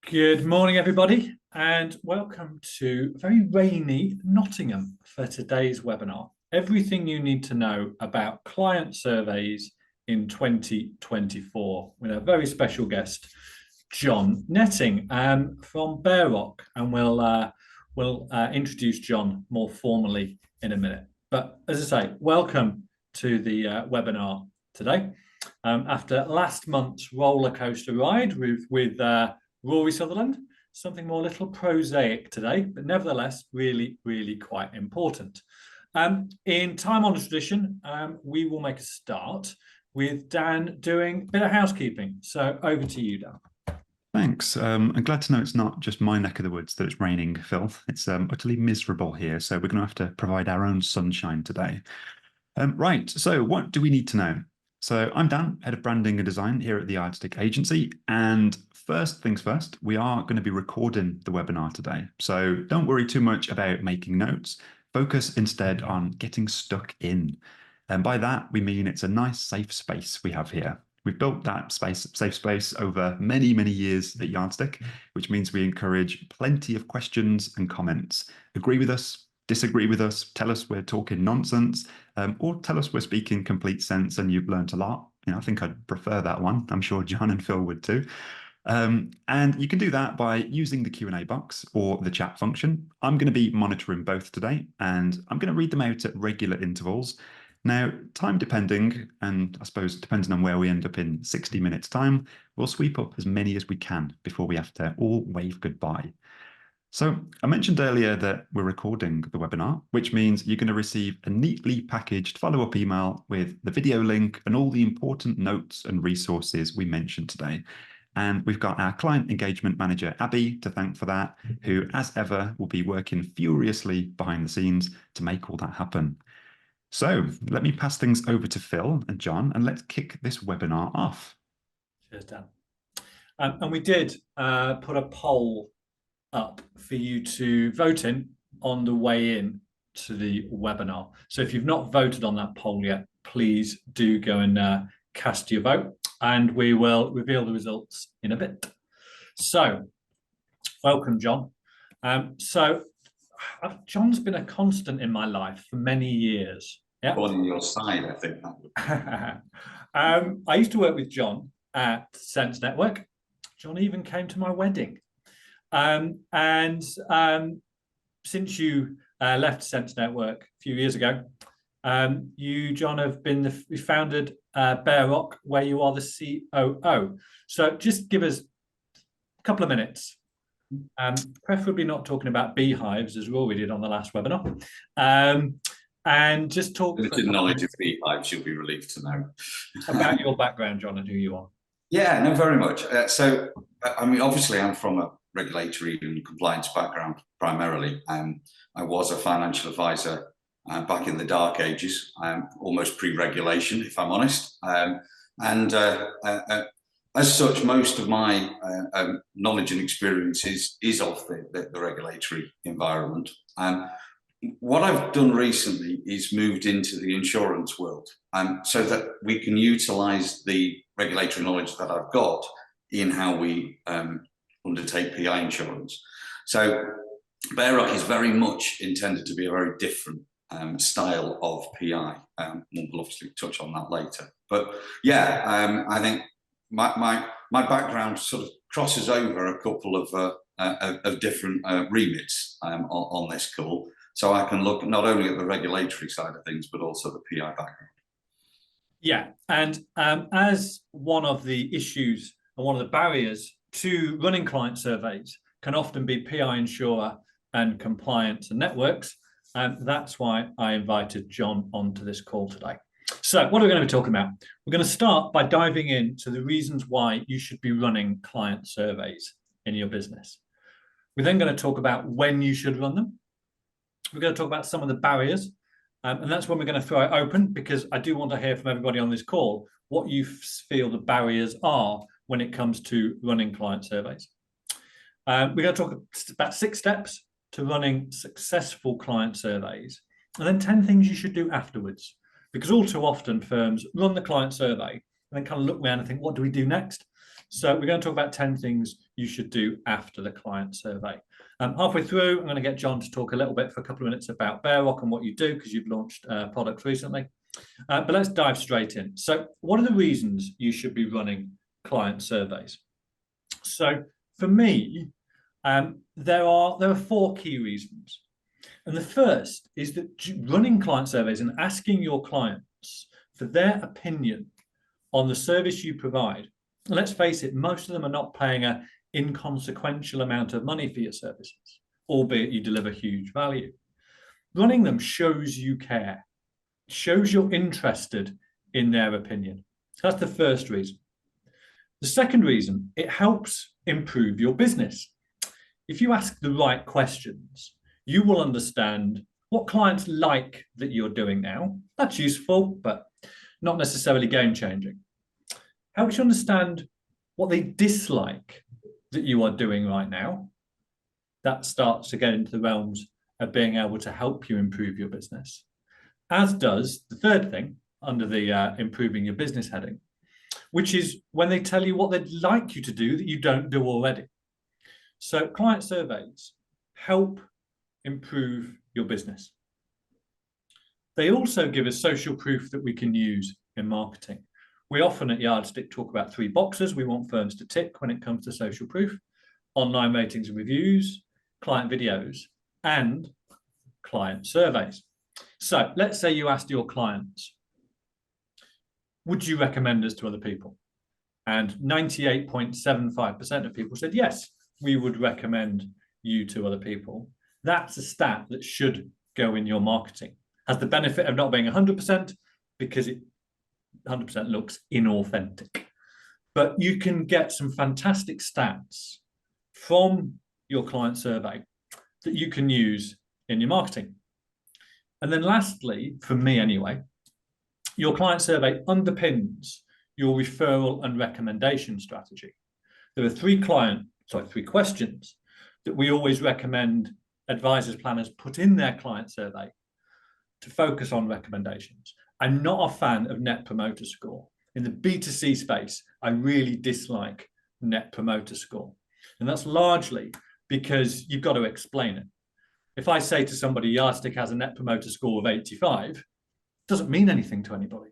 Good morning, everybody, and welcome to very rainy Nottingham for today's webinar. Everything you need to know about client surveys in 2024 with a very special guest, John Netting from Bear Rock, and we'll introduce John more formally in a minute. But as I say, welcome to the webinar today. After last month's roller coaster ride with Rory Sutherland, something more little prosaic today, but nevertheless really, really quite important. In time-honoured tradition, we will make a start with Dan doing a bit of housekeeping. So over to you, Dan. Thanks. I'm glad to know it's not just my neck of the woods that it's raining, Phil. It's utterly miserable here, so we're going to have to provide our own sunshine today. Right, so what do we need to know? So I'm Dan, Head of Branding and Design here at the Yardstick Agency, and first things first, we are going to be recording the webinar today. So don't worry too much about making notes. Focus instead on getting stuck in. And by that, we mean it's a nice, safe space we have here. We've built that safe space over many, many years at Yardstick, which means we encourage plenty of questions and comments. Agree with us, disagree with us, tell us we're talking nonsense, or tell us we're speaking complete sense and you've learned a lot. I think I'd prefer that one. I'm sure John and Phil would too. And you can do that by using the Q&A box or the chat function. I'm going to be monitoring both today, and I'm going to read them out at regular intervals. Now, time depending, and I suppose depending on where we end up in 60 minutes time, we'll sweep up as many as we can before we have to all wave goodbye. So I mentioned earlier that we're recording the webinar, which means you're going to receive a neatly packaged follow-up email with the video link and all the important notes and resources we mentioned today. And we've got our client engagement manager, Abby, to thank for that, who, as ever, will be working furiously behind the scenes to make all that happen. So let me pass things over to Phil and John, and let's kick this webinar off. Cheers, Dan. And we did put a poll up for you to vote in on the way in to the webinar. So if you've not voted on that poll yet, please do go and cast your vote, and we will reveal the results in a bit. So welcome, John. John's been a constant in my life for many years. Yeah. On your side, I think that would. I used to work with John at Sense Network. John even came to my wedding. Since you left Sense Network a few years ago, you, John, have been you founded Bear Rock, where you are the COO. So just give us a couple of minutes, preferably not talking about beehives as Rory did on the last webinar, and just talk. Limited knowledge of beehives, you'll be relieved to know. About your background, John, and who you are. Yeah, no, very much. So, I mean, obviously, I'm from a regulatory and compliance background primarily. I was a financial advisor back in the dark ages, almost pre-regulation, if I'm honest. As such, most of my knowledge and experience is of the regulatory environment. What I've done recently is moved into the insurance world, so that we can utilise the regulatory knowledge that I've got in how we undertake PI insurance. So Bear Rock is very much intended to be a very different style of PI. We'll obviously touch on that later. But yeah, I think my background sort of crosses over a couple of different remits on this call. So I can look not only at the regulatory side of things, but also the PI background. Yeah, and as one of the issues and one of the barriers to running client surveys can often be PI insurer and compliance and networks, that's why I invited John onto this call today. So what are we going to be talking about? We're going to start by diving into the reasons why you should be running client surveys in your business. We're then going to talk about when you should run them. We're going to talk about some of the barriers, and that's when we're going to throw it open, because I do want to hear from everybody on this call what you feel the barriers are when it comes to running client surveys. We're going to talk about 6 steps to running successful client surveys, and then 10 things you should do afterwards, because all too often firms run the client survey and then kind of look around and think, what do we do next? So we're going to talk about 10 things you should do after the client survey. Halfway through, I'm going to get John to talk a little bit for a couple of minutes about BearRock and what you do, because you've launched products recently. But let's dive straight in. So what are the reasons you should be running client surveys? So for me, there are 4 key reasons. And the first is that running client surveys and asking your clients for their opinion on the service you provide. And let's face it, most of them are not paying an inconsequential amount of money for your services, albeit you deliver huge value. Running them shows you care, shows you're interested in their opinion. That's the first reason. The second reason, it helps improve your business. If you ask the right questions, you will understand what clients like that you're doing now. That's useful, but not necessarily game-changing. Helps you understand what they dislike that you are doing right now. That starts to get into the realms of being able to help you improve your business. As does the third thing under the improving your business heading, which is when they tell you what they'd like you to do that you don't do already. So client surveys help improve your business. They also give us social proof that we can use in marketing. We often at Yardstick talk about 3 boxes we want firms to tick when it comes to social proof: online ratings and reviews, client videos, and client surveys. So let's say you asked your clients, would you recommend us to other people? And 98.75% of people said, yes, we would recommend you to other people. That's a stat that should go in your marketing. Has the benefit of not being 100% because it 100% looks inauthentic. But you can get some fantastic stats from your client survey that you can use in your marketing. And then lastly, for me anyway, your client survey underpins your referral and recommendation strategy. There are 3 questions that we always recommend advisors, planners put in their client survey to focus on recommendations. I'm not a fan of Net Promoter Score. In the B2C space, I really dislike Net Promoter Score. And that's largely because you've got to explain it. If I say to somebody, Yardstick has a Net Promoter Score of 85, it doesn't mean anything to anybody.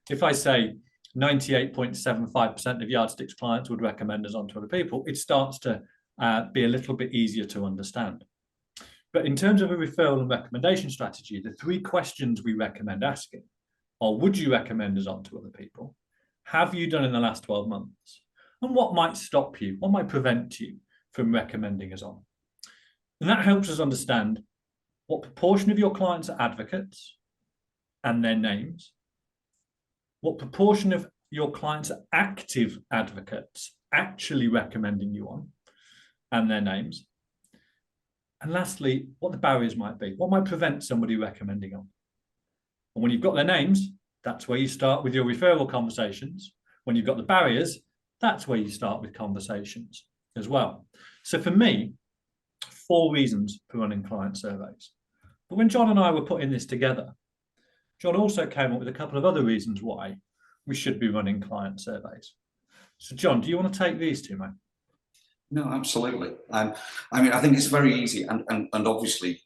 If I say 98.75% of Yardstick's clients would recommend us on to other people, it starts to be a little bit easier to understand. But in terms of a referral and recommendation strategy, the 3 questions we recommend asking are: would you recommend us on to other people? Have you done in the last 12 months? And what might stop you? What might prevent you from recommending us on? And that helps us understand what proportion of your clients are advocates and their names, what proportion of your clients are active advocates actually recommending you on and their names, and lastly, what the barriers might be. What might prevent somebody recommending on? And when you've got their names, that's where you start with your referral conversations. When you've got the barriers, that's where you start with conversations as well. So for me, 4 reasons for running client surveys. But when John and I were putting this together, John also came up with a couple of other reasons why we should be running client surveys. So John, do you want to take these 2, mate? No, absolutely. I mean, I think it's very easy and obviously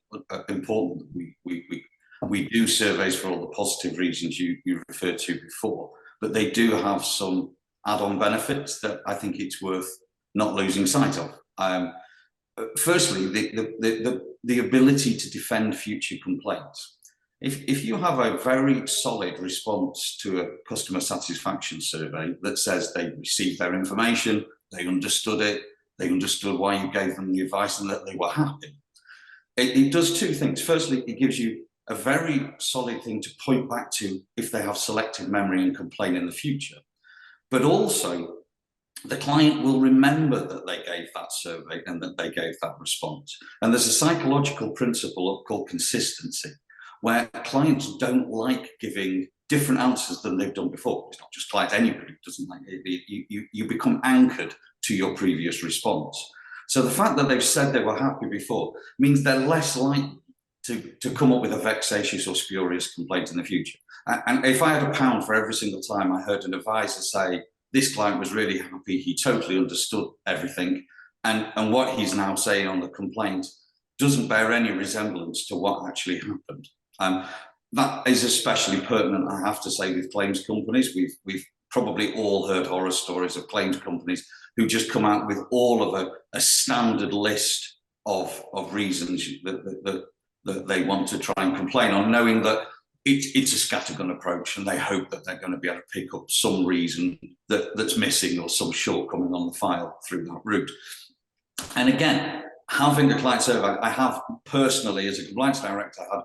important that we do surveys for all the positive reasons you referred to before, but they do have some add-on benefits that I think it's worth not losing sight of. Firstly, the ability to defend future complaints. If you have a very solid response to a customer satisfaction survey that says they received their information, they understood it, they understood why you gave them the advice and that they were happy, it does 2 things. Firstly, it gives you a very solid thing to point back to if they have selective memory and complain in the future. But also, the client will remember that they gave that survey and that they gave that response. And there's a psychological principle called consistency, where clients don't like giving different answers than they've done before. It's not just clients, anybody doesn't like it. You become anchored to your previous response. So the fact that they've said they were happy before means they're less likely to come up with a vexatious or spurious complaint in the future. And if I had £1 for every single time I heard an advisor say this client was really happy, he totally understood everything, and what he's now saying on the complaint doesn't bear any resemblance to what actually happened. That is especially pertinent, I have to say, with claims companies. We've probably all heard horror stories of claims companies who just come out with all of a standard list of reasons that they want to try and complain on, knowing that it's a scattergun approach, and they hope that they're going to be able to pick up some reason that's missing or some shortcoming on the file through that route. And again, having a client survey, I have personally, as a compliance director, had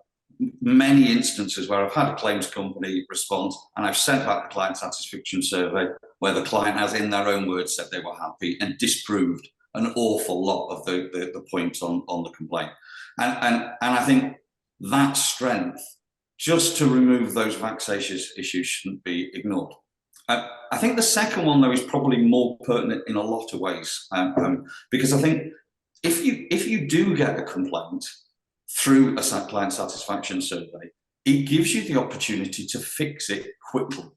many instances where I've had a claims company respond and I've sent back the client satisfaction survey where the client has, in their own words, said they were happy and disproved an awful lot of the points on the complaint. And I think that strength, just to remove those vexatious issues, shouldn't be ignored. I think the second one, though, is probably more pertinent in a lot of ways, because I think if you do get a complaint through a client satisfaction survey, it gives you the opportunity to fix it quickly.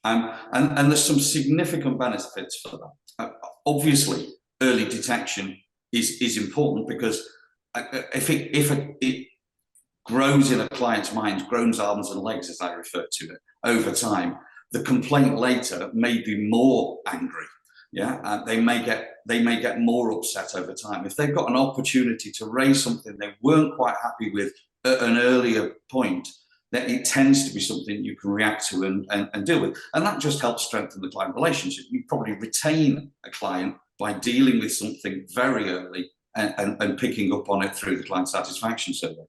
And there's some significant benefits for that. Obviously, early detection is important, because if it grows in a client's mind, grows arms and legs, as I refer to it, over time, the complaint later may be more angry. Yeah, they may get more upset over time. If they've got an opportunity to raise something they weren't quite happy with at an earlier point, that it tends to be something you can react to and deal with. And that just helps strengthen the client relationship. You probably retain a client by dealing with something very early and picking up on it through the client satisfaction survey.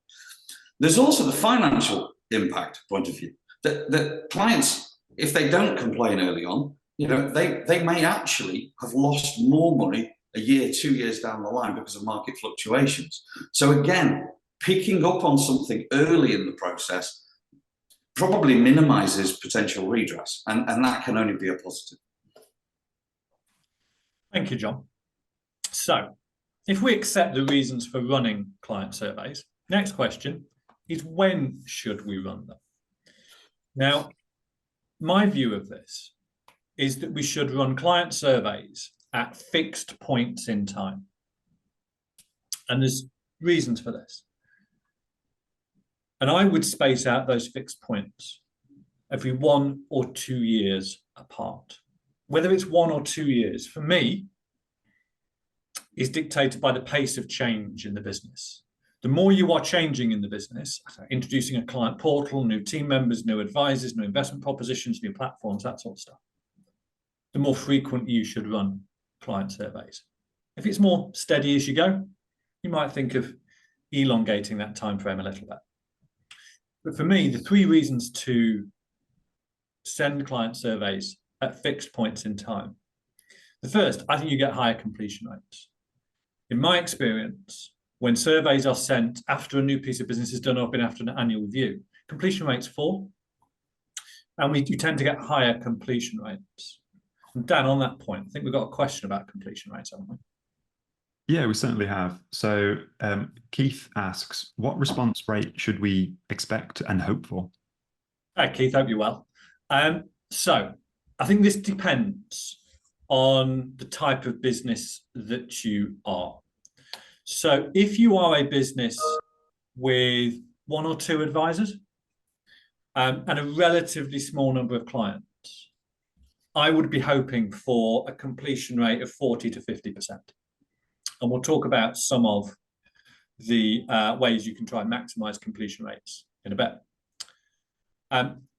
There's also the financial impact point of view. That clients, if they don't complain early on, they may actually have lost more money a year, 2 years down the line because of market fluctuations. So again, picking up on something early in the process probably minimizes potential redress, and that can only be a positive. Thank you, John. So if we accept the reasons for running client surveys, next question is, when should we run them? Now, my view of this is that we should run client surveys at fixed points in time. And there's reasons for this. And I would space out those fixed points every 1 or 2 years apart. Whether it's 1 or 2 years, for me, is dictated by the pace of change in the business. The more you are changing in the business, introducing a client portal, new team members, new advisors, new investment propositions, new platforms, that sort of stuff, the more frequent you should run client surveys. If it's more steady as you go, you might think of elongating that time frame a little bit. But for me, the 3 reasons to send client surveys at fixed points in time. The first, I think you get higher completion rates. In my experience, when surveys are sent after a new piece of business is done or been after an annual review, completion rates fall, and you tend to get higher completion rates. And Dan, on that point, I think we've got a question about completion rates, haven't we? Yeah, we certainly have. So Keith asks, what response rate should we expect and hope for? Hi, Keith, hope you're well. So I think this depends on the type of business that you are. So if you are a business with 1 or 2 advisors and a relatively small number of clients, I would be hoping for a completion rate of 40 to 50%. And we'll talk about some of the ways you can try and maximize completion rates in a bit.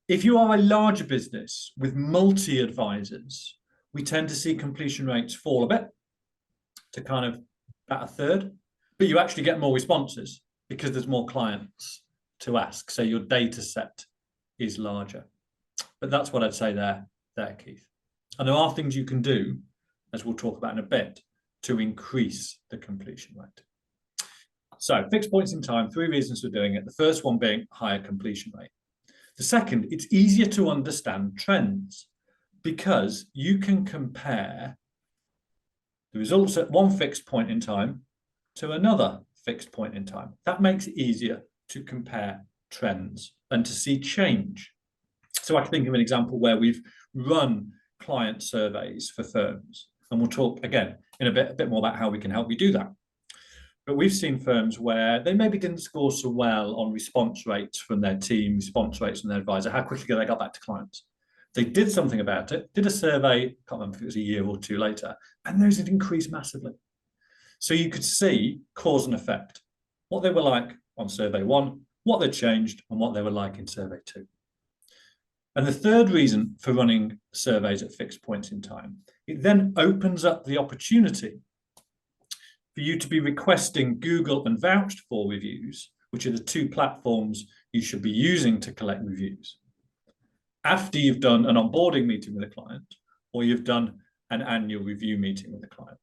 If you are a larger business with multi-advisors, we tend to see completion rates fall a bit to kind of about 1/3, but you actually get more responses because there's more clients to ask. So your data set is larger. But that's what I'd say there, Keith. And there are things you can do, as we'll talk about in a bit, to increase the completion rate. So fixed points in time, 3 reasons for doing it. The first one being higher completion rate. The second, it's easier to understand trends because you can compare the results at one fixed point in time to another fixed point in time. That makes it easier to compare trends and to see change. So I can think of an example where we've run client surveys for firms, and we'll talk again in a bit more about how we can help you do that. But we've seen firms where they maybe didn't score so well on response rates from their team, response rates from their advisor, how quickly they got back to clients. They did something about it, did a survey, can't remember if it was a year or two later, and those had increased massively. So you could see cause and effect, what they were like on survey 1, what they changed, and what they were like in survey 2. And the third reason for running surveys at fixed points in time, it then opens up the opportunity for you to be requesting Google and vouched for reviews, which are the 2 platforms you should be using to collect reviews, after you've done an onboarding meeting with a client or you've done an annual review meeting with a client.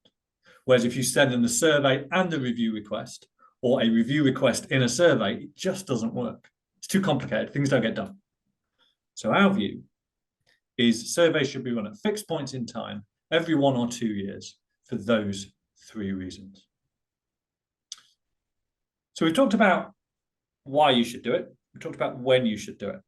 Whereas if you send in the survey and the review request, or a review request in a survey, it just doesn't work. It's too complicated, things don't get done. So our view is surveys should be run at fixed points in time, every 1 or 2 years, for those 3 reasons. So we've talked about why you should do it. We've talked about when you should do it.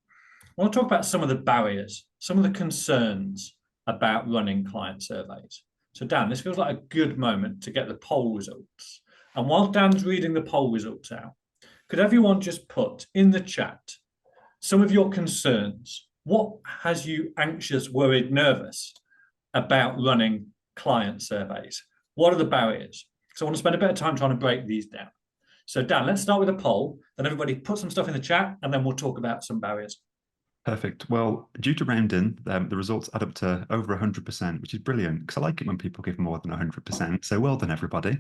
I want to talk about some of the barriers, some of the concerns about running client surveys. So Dan, this feels like a good moment to get the poll results. And while Dan's reading the poll results out, could everyone just put in the chat some of your concerns? What has you anxious, worried, nervous about running client surveys? What are the barriers? So I want to spend a bit of time trying to break these down. So Dan, let's start with a poll, then everybody put some stuff in the chat, and then we'll talk about some barriers. Perfect. Well, due to rounding, the results add up to over 100%, which is brilliant because I like it when people give more than 100%. So well done, everybody.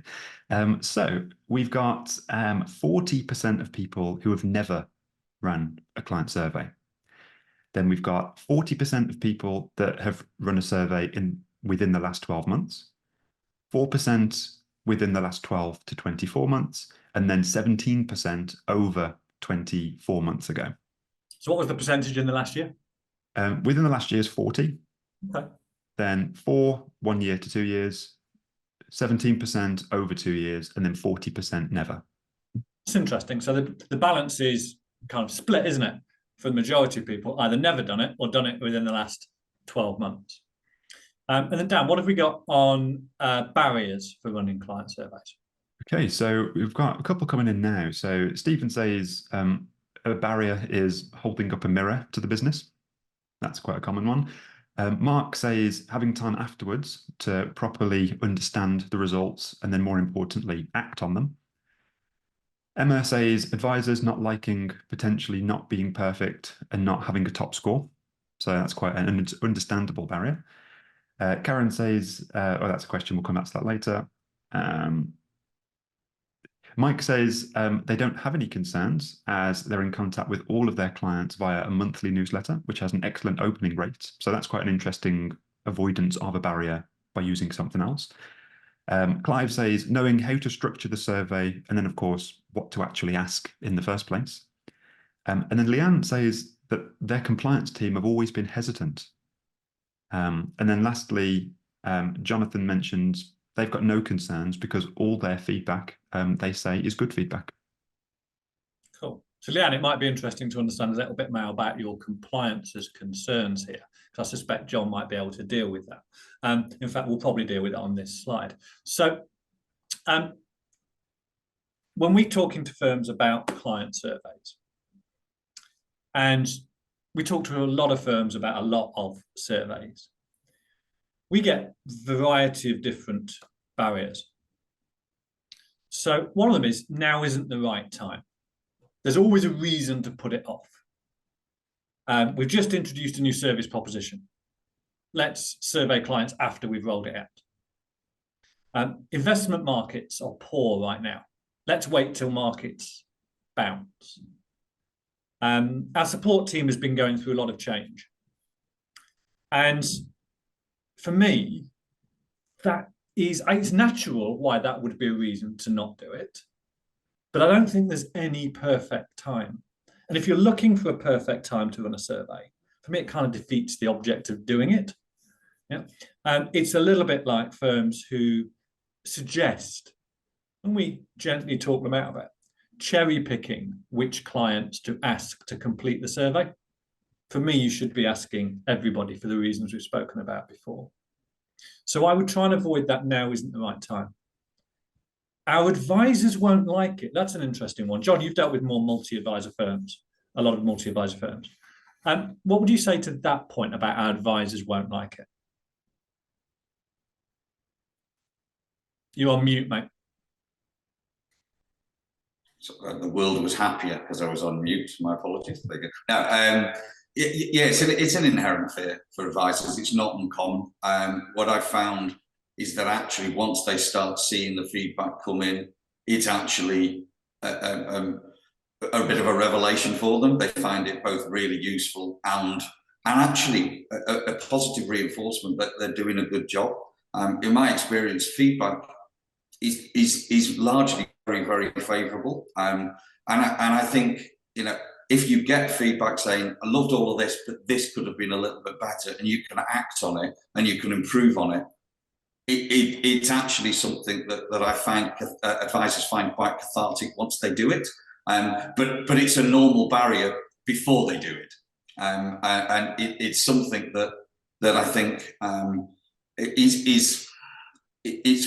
So we've got 40% of people who have never run a client survey. Then we've got 40% of people that have run a survey within the last 12 months, 4% within the last 12 to 24 months, and then 17% over 24 months ago. So what was the percentage in the last year? Within the last year is 40. Okay. Then 1 year to 2 years, 17% over 2 years, and then 40% never. It's interesting. So the balance is kind of split, isn't it? For the majority of people, either never done it or done it within the last 12 months. And then Dan, what have we got on barriers for running client surveys? Okay, so we've got a couple coming in now. So Stephen says a barrier is holding up a mirror to the business. That's quite a common one. Mark says having time afterwards to properly understand the results and then more importantly, act on them. Emma says advisors not liking potentially not being perfect and not having a top score. So that's quite an understandable barrier. Karen says, oh, that's a question. We'll come back to that later. Mike says they don't have any concerns as they're in contact with all of their clients via a monthly newsletter, which has an excellent opening rate. So that's quite an interesting avoidance of a barrier by using something else. Clive says knowing how to structure the survey and then, of course, what to actually ask in the first place. And then Leanne says that their compliance team have always been hesitant. And then lastly, Jonathan mentions they've got no concerns because all their feedback, they say, is good feedback. Cool. So Leanne, it might be interesting to understand a little bit more about your compliance as concerns here, because I suspect John might be able to deal with that. In fact, we'll probably deal with it on this slide. So when we're talking to firms about client surveys, and we talk to a lot of firms about a lot of surveys, we get a variety of different barriers. So one of them is now isn't the right time. There's always a reason to put it off. We've just introduced a new service proposition. Let's survey clients after we've rolled it out. Investment markets are poor right now. Let's wait till markets bounce. Our support team has been going through a lot of change. And for me, it's natural why that would be a reason to not do it. But I don't think there's any perfect time. And if you're looking for a perfect time to run a survey, for me, it kind of defeats the object of doing it. Yeah, it's a little bit like firms who suggest, and we gently talk them out of it, cherry picking which clients to ask to complete the survey. for me, you should be asking everybody for the reasons we've spoken about before. So I would try and avoid that. Now isn't the right time. Our advisors won't like it. That's an interesting one. John, you've dealt with more multi-advisor firms, a lot of multi-advisor firms. What would you say to that point about our advisors won't like it? You're on mute, mate. So, the world was happier because I was on mute. My apologies. No, yeah, it's an inherent fear for advisors. It's not uncommon. What I found is that actually once they start seeing the feedback come in, it's actually a bit of a revelation for them. They find it both really useful and actually a positive reinforcement that they're doing a good job. In my experience, feedback is largely very, very favourable. And I think, you know, if you get feedback saying, I loved all of this, but this could have been a little bit better, and you can act on it and you can improve on it, it's actually something that I find advisors find quite cathartic once they do it. But it's a normal barrier before they do it. And it's something that I think it's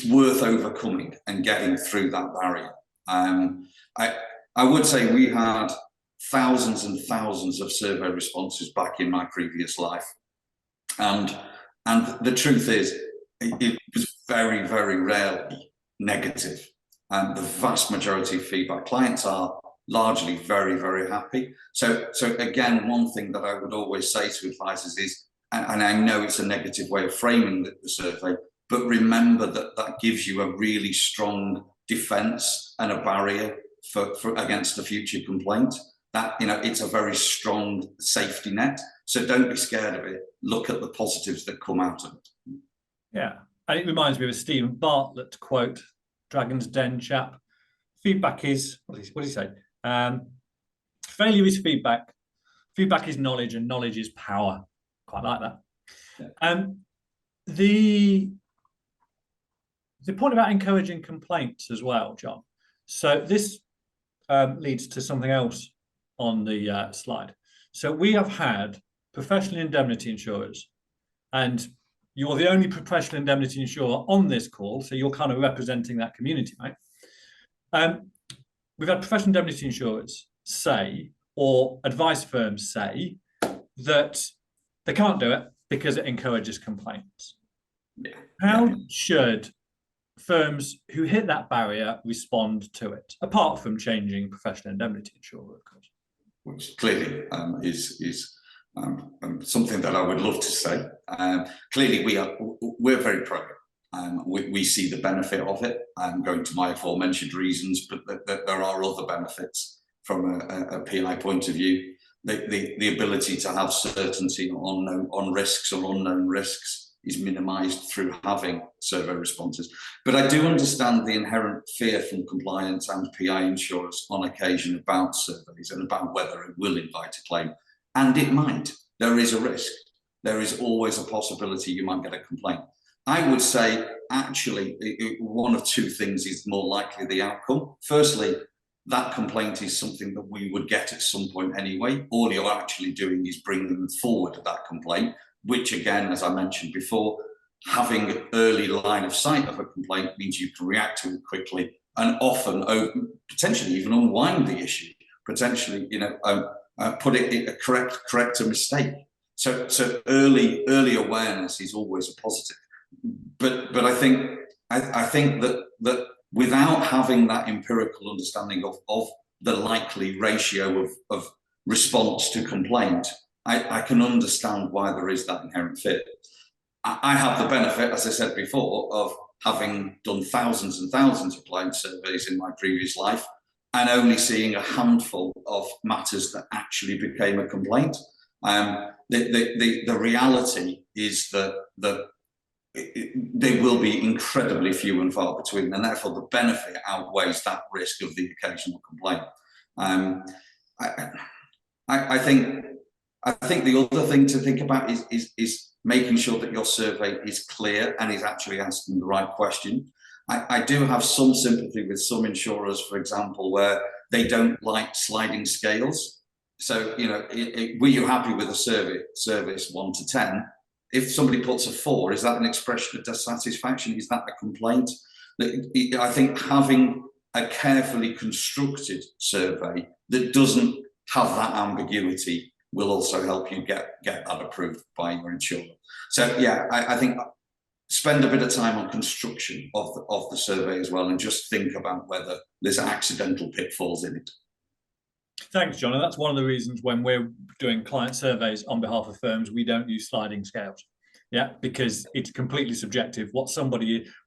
worth overcoming and getting through that barrier. I would say we had thousands and thousands of survey responses back in my previous life, and the truth is it was very, very rarely negative, and the vast majority of feedback, clients are largely very, very happy. So again, one thing that I would always say to advisors is, and I know it's a negative way of framing the survey, but remember that gives you a really strong defense and a barrier for against a future complaint. That, you know, it's a very strong safety net. So don't be scared of it. Look at the positives that come out of it. Yeah, and it reminds me of a Stephen Bartlett quote, Dragon's Den chap. Feedback is, what did he say? Failure is feedback. Feedback is knowledge, and knowledge is power. Quite like that. Yeah. The point about encouraging complaints as well, John. So this leads to something else on the slide. So we have had professional indemnity insurers, and you're the only professional indemnity insurer on this call, so you're kind of representing that community, right? We've had professional indemnity insurers say, or advice firms say, that they can't do it because it encourages complaints. Yeah. How should firms who hit that barrier respond to it, apart from changing professional indemnity insurer, of course? Which clearly is something that I would love to say. Clearly, we're very pro. We see the benefit of it. Going to my aforementioned reasons, but that there are other benefits from a PI point of view. The ability to have certainty on risks or unknown risks is minimised through having survey responses. But I do understand the inherent fear from compliance and PI insurers on occasion about surveys and about whether it will invite a claim. And it might. There is a risk. There is always a possibility you might get a complaint. I would say, actually, one of two things is more likely the outcome. Firstly, that complaint is something that we would get at some point anyway. All you're actually doing is bringing forward that complaint, which again, as I mentioned before, having an early line of sight of a complaint means you can react to it quickly and often potentially even unwind the issue, potentially, you know, put it in correct a mistake. So early awareness is always a positive. But I think that without having that empirical understanding of the likely ratio of response to complaint, I can understand why there is that inherent fear. I have the benefit, as I said before, of having done thousands and thousands of client surveys in my previous life and only seeing a handful of matters that actually became a complaint. The reality is that they will be incredibly few and far between, and therefore the benefit outweighs that risk of the occasional complaint. I think the other thing to think about is making sure that your survey is clear and is actually asking the right question. I do have some sympathy with some insurers, for example, where they don't like sliding scales. So, you know, were you happy with the service 1 to 10? If somebody puts a 4, is that an expression of dissatisfaction? Is that a complaint? I think having a carefully constructed survey that doesn't have that ambiguity will also help you get that approved by your insurer. So yeah, I think spend a bit of time on construction of the survey as well, and just think about whether there's accidental pitfalls in it. Thanks, John. And that's one of the reasons when we're doing client surveys on behalf of firms, we don't use sliding scales. Yeah, because it's completely subjective. What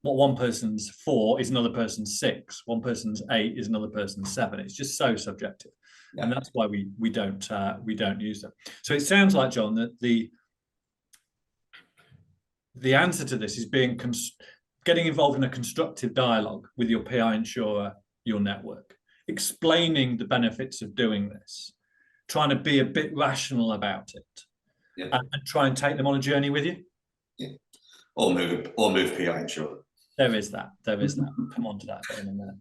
one person's 4 is another person's 6. One person's 8 is another person's 7. It's just so subjective, yeah. And that's why we don't use them. So it sounds like, John, that the answer to this is getting involved in a constructive dialogue with your PI insurer, your network, explaining the benefits of doing this, trying to be a bit rational about it, yeah. and try and take them on a journey with you. Yeah, or move PI insurer. There is that. We'll come on to that in a minute.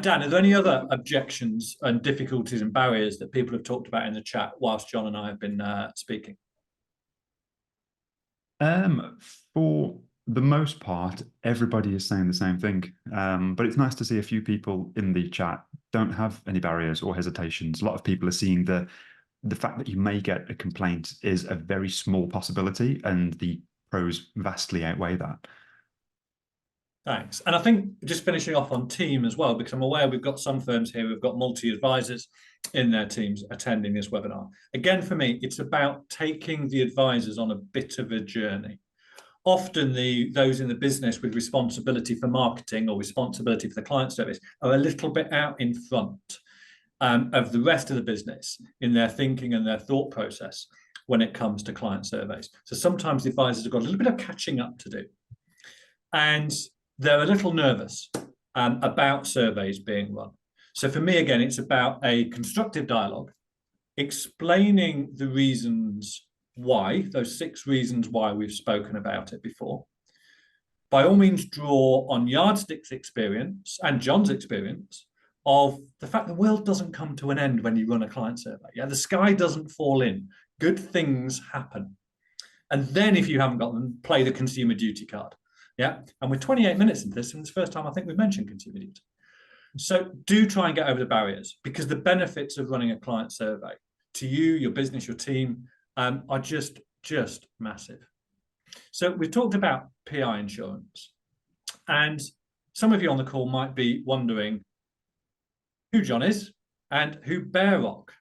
Dan, are there any other objections and difficulties and barriers that people have talked about in the chat whilst John and I have been speaking? For the most part, everybody is saying the same thing. But it's nice to see a few people in the chat don't have any barriers or hesitations. A lot of people are seeing the fact that you may get a complaint is a very small possibility, and the pros vastly outweigh that. Thanks. And I think just finishing off on team as well, because I'm aware we've got some firms here who've got multi-advisors in their teams attending this webinar. Again, for me, it's about taking the advisors on a bit of a journey. Often those in the business with responsibility for marketing or responsibility for the client service are a little bit out in front of the rest of the business in their thinking and their thought process when it comes to client surveys. So sometimes the advisors have got a little bit of catching up to do. And they're a little nervous about surveys being run. So for me, again, it's about a constructive dialogue, explaining the reasons why, those 6 reasons why we've spoken about it before. By all means, draw on Yardstick's experience and John's experience of the fact the world doesn't come to an end when you run a client survey. Yeah, the sky doesn't fall in. Good things happen. And then if you haven't got them, play the consumer duty card. Yeah, and we're 28 minutes into this, and it's the first time I think we've mentioned consumer duty. So do try and get over the barriers, because the benefits of running a client survey to you, your business, your team are just massive. So we've talked about PI insurance, and some of you on the call might be wondering who John is and who Bear Rock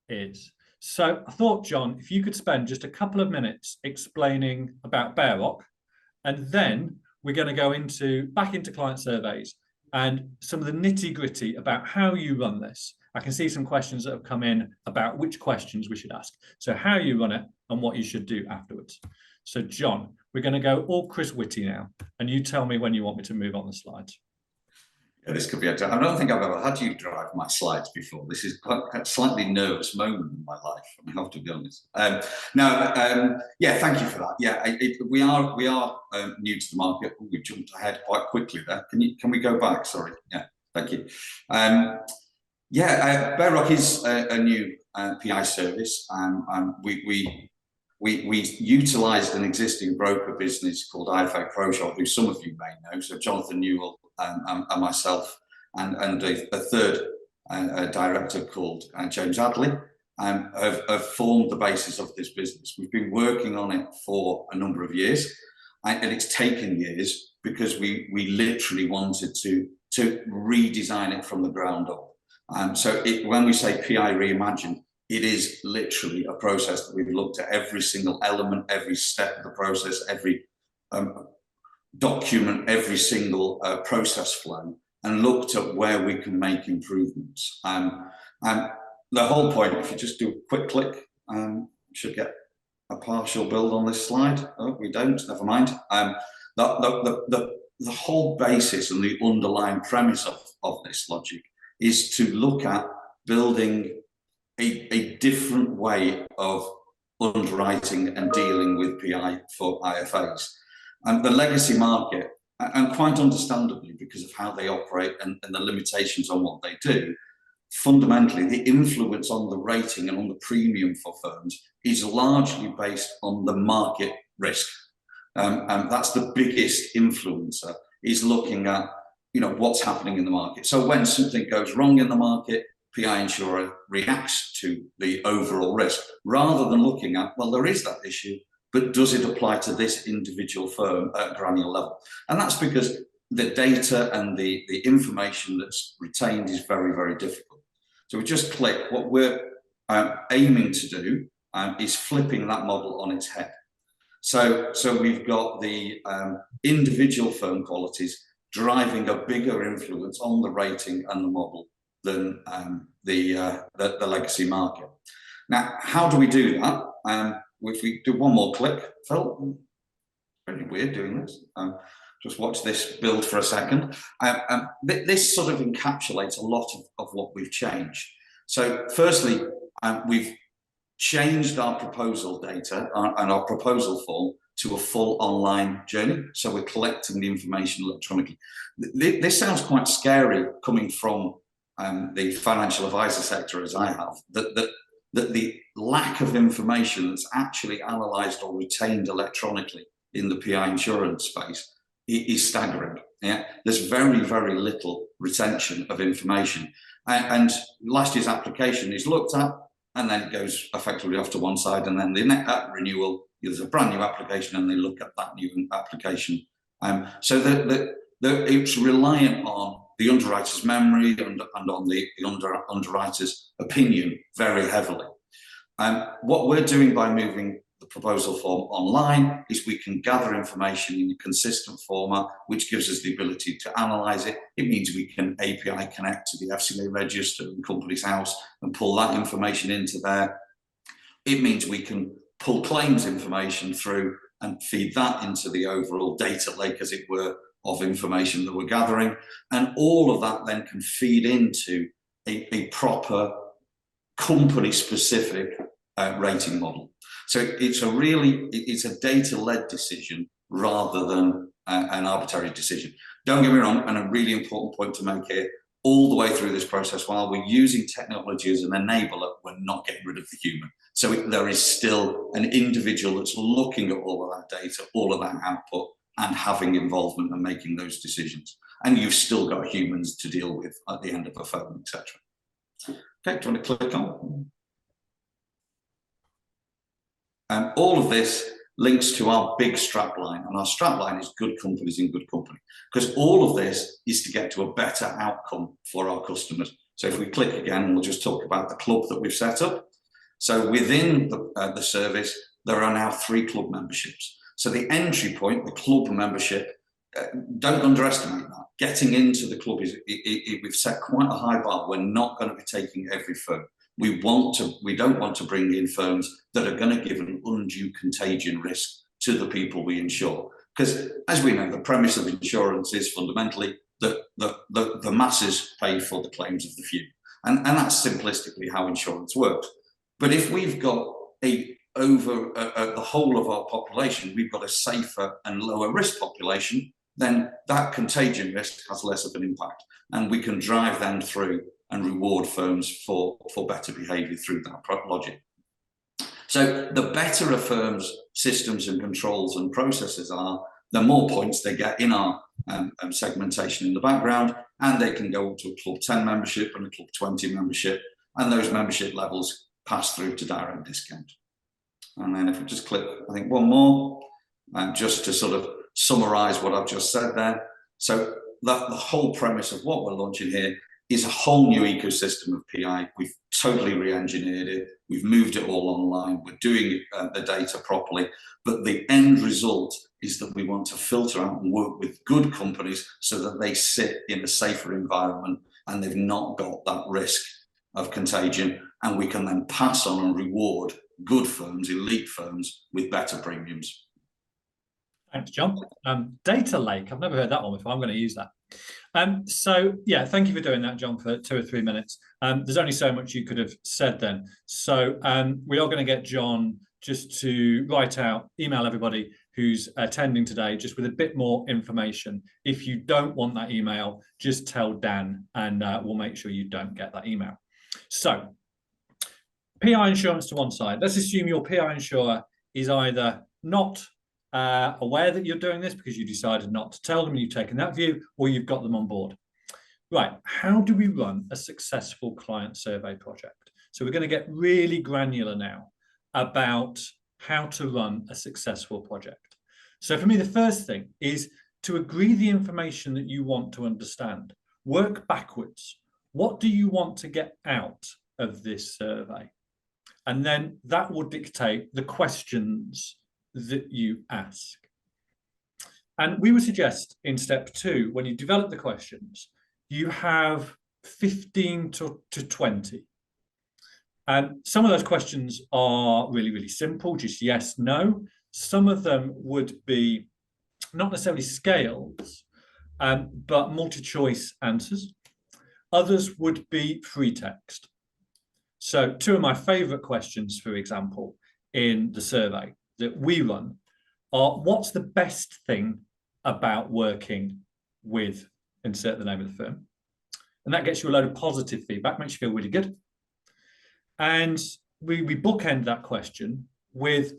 is. So I thought, John, if you could spend just a couple of minutes explaining about Bear Rock, and then we're going to go back into client surveys and some of the nitty-gritty about how you run this. I can see some questions that have come in about which questions we should ask. So how you run it and what you should do afterwards. So John, we're going to go all Chris Whitty now, and you tell me when you want me to move on the slides. Yeah, this could be I don't think I've ever had you drive my slides before. This is quite a slightly nervous moment in my life, I have to be honest. Yeah, thank you for that. Yeah, we are new to the market. Ooh, we jumped ahead quite quickly there. Can we go back? Sorry. Yeah, thank you. Bear Rock is a new PI service, and we utilised an existing broker business called IFA ProShop, who some of you may know. So Jonathan Newell and myself and a third director called James Adley have formed the basis of this business. We've been working on it for a number of years, and it's taken years because we literally wanted to redesign it from the ground up. So when we say PI Reimagined, it is literally a process that we've looked at every single element, every step of the process, every document, every single process flow, and looked at where we can make improvements. And the whole point, if you just do a quick click, should get a partial build on this slide. Oh, we don't, never mind. The whole basis and the underlying premise of this logic is to look at building a different way of underwriting and dealing with PI for IFAs. And the legacy market, and quite understandably because of how they operate and the limitations on what they do, fundamentally the influence on the rating and on the premium for firms is largely based on the market risk. And that's the biggest influencer, is looking at, you know, what's happening in the market. So when something goes wrong in the market, PI insurer reacts to the overall risk rather than looking at, well, there is that issue, but does it apply to this individual firm at granular level? And that's because the data and the information that's retained is very, very difficult. So we just click. What we're aiming to do is flipping that model on its head. So we've got the individual firm qualities driving a bigger influence on the rating and the model than the legacy market. Now, how do we do that? If we do one more click, Phil, very weird doing this. Just watch this build for a second. This sort of encapsulates a lot of what we've changed. So firstly, we've changed our proposal data and our proposal form to a full online journey. So we're collecting the information electronically. This sounds quite scary coming from the financial advisor sector, as I have, that the lack of information that's actually analysed or retained electronically in the PI insurance space is staggering. Yeah, there's very, very little retention of information. And last year's application is looked at, and then it goes effectively off to one side, and then the next renewal, there's a brand new application, and they look at that new application. So it's reliant on the underwriter's memory and on the underwriter's opinion very heavily. What we're doing by moving the proposal form online is we can gather information in a consistent format, which gives us the ability to analyse it. It means we can API connect to the FCA register and Companies House and pull that information into there. It means we can pull claims information through and feed that into the overall data lake, as it were, of information that we're gathering. And all of that then can feed into a proper company-specific rating model. So it's a data-led decision rather than an arbitrary decision. Don't get me wrong, and a really important point to make here, all the way through this process, while we're using technology as an enabler, we're not getting rid of the human. So there is still an individual that's looking at all of that data, all of that output, and having involvement and making those decisions. And you've still got humans to deal with at the end of a phone, etc. Okay, do you want to click on? All of this links to our big strapline, and our strapline is good companies in good company, because all of this is to get to a better outcome for our customers. So if we click again, we'll just talk about the club that we've set up. So within the service, there are now 3 club memberships. So the entry point, the club membership, don't underestimate that. Getting into the club we've set quite a high bar. We're not going to be taking every firm. We don't want to bring in firms that are going to give an undue contagion risk to the people we insure. Because as we know, the premise of insurance is fundamentally that the masses pay for the claims of the few. And that's simplistically how insurance works. But if we've got over the whole of our population, we've got a safer and lower risk population, then that contagion risk has less of an impact. And we can drive them through and reward firms for better behaviour through that logic. So the better a firm's systems and controls and processes are, the more points they get in our segmentation in the background, and they can go up to a Club 10 membership and a Club 20 membership, and those membership levels pass through to direct discount. And then if we just click, I think one more, just to sort of summarise what I've just said there. So the whole premise of what we're launching here is a whole new ecosystem of PI. We've totally re-engineered it. We've moved it all online. We're doing the data properly. But the end result is that we want to filter out and work with good companies so that they sit in a safer environment and they've not got that risk of contagion. And we can then pass on and reward good firms, elite firms, with better premiums. Thanks, John. Data lake, I've never heard that one before. I'm going to use that. So yeah, thank you for doing that, John, for 2 or 3 minutes. There's only so much you could have said then. So we are going to get John just to email everybody who's attending today just with a bit more information. If you don't want that email, just tell Dan and we'll make sure you don't get that email. So PI insurance to one side. Let's assume your PI insurer is either not aware that you're doing this because you decided not to tell them and you've taken that view, or you've got them on board. Right, how do we run a successful client survey project? So we're going to get really granular now about how to run a successful project. So for me, the first thing is to agree the information that you want to understand. Work backwards. What do you want to get out of this survey? And then that will dictate the questions that you ask. And we would suggest in step 2, when you develop the questions, you have 15 to 20. And some of those questions are really, really simple, just yes, no. Some of them would be not necessarily scales, but multi-choice answers. Others would be free text. So 2 of my favorite questions, for example, in the survey that we run are, what's the best thing about working with, insert the name of the firm. And that gets you a load of positive feedback, makes you feel really good. And we bookend that question with,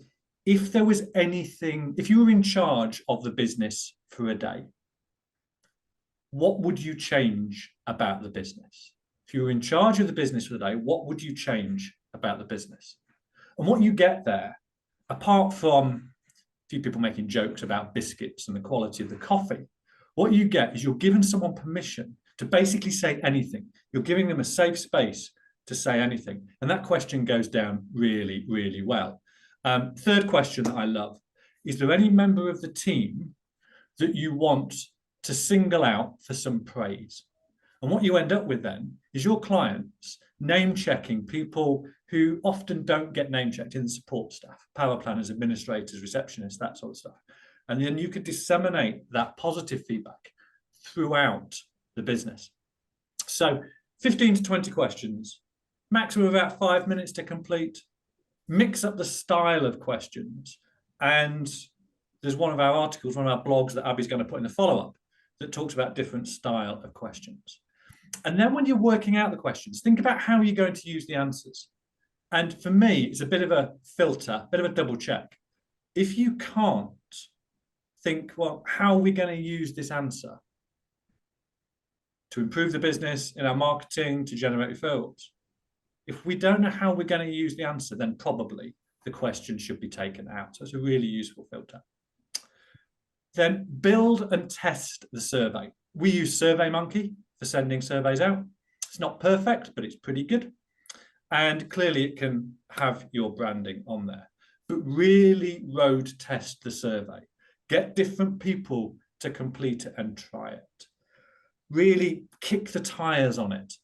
if there was anything, if you were in charge of the business for a day, what would you change about the business? If you were in charge of the business for the day, what would you change about the business? And what you get there, apart from a few people making jokes about biscuits and the quality of the coffee, what you get is you're giving someone permission to basically say anything. You're giving them a safe space to say anything. And that question goes down really, really well. Third question that I love, is there any member of the team that you want to single out for some praise? And what you end up with then is your clients name checking people who often don't get name checked in the support staff, power planners, administrators, receptionists, that sort of stuff. And then you could disseminate that positive feedback throughout the business. So 15 to 20 questions, maximum of about 5 minutes to complete. Mix up the style of questions. And there's one of our articles, one of our blogs that Abby's going to put in the follow-up that talks about different style of questions. And then when you're working out the questions, think about how you're going to use the answers. And for me, it's a bit of a filter, a bit of a double check. If you can't think, well, how are we going to use this answer to improve the business, in our marketing, to generate referrals? If we don't know how we're going to use the answer, then probably the question should be taken out. So it's a really useful filter. Then build and test the survey. We use SurveyMonkey for sending surveys out. It's not perfect, but it's pretty good. And clearly it can have your branding on there. But really road test the survey. Get different people to complete it and try it. Really kick the tires on it.